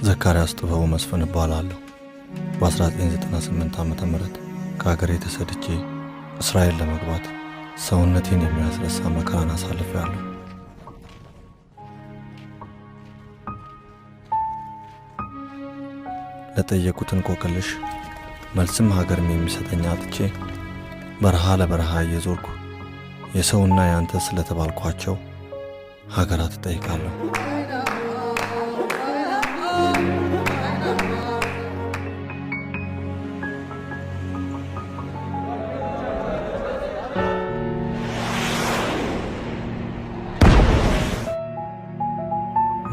ዘካርያስ ጥበቡ መስፍን እባላለሁ። በ1998 ዓ.ም ከሀገሬ ተሰድጄ እስራኤል ለመግባት ሰውነቴን የሚያስረሳ መከራን አሳልፌያለሁ። ለጠየቁት እንቆቅልሽ መልስም ሀገርም የሚሰጠኝ አጥቼ በረሃ ለበረሃ እየዞርኩ የሰውና ያንተ ስለተባልኳቸው ሀገራት እጠይቃለሁ።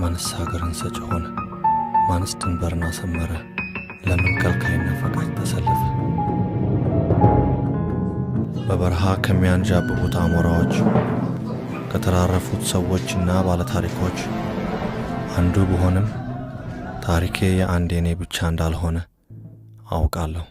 ማንስ ሀገርን ሰጭ ሆነ? ማንስ ድንበርን አሰመረ? ለምን ከልካይና ፈቃጅ ተሰለፈ? በበረሃ ከሚያንዣብቡት አሞራዎች ከተራረፉት ሰዎችና ባለታሪኮች አንዱ ብሆንም ታሪኬ የአንድ የኔ ብቻ እንዳልሆነ አውቃለሁ።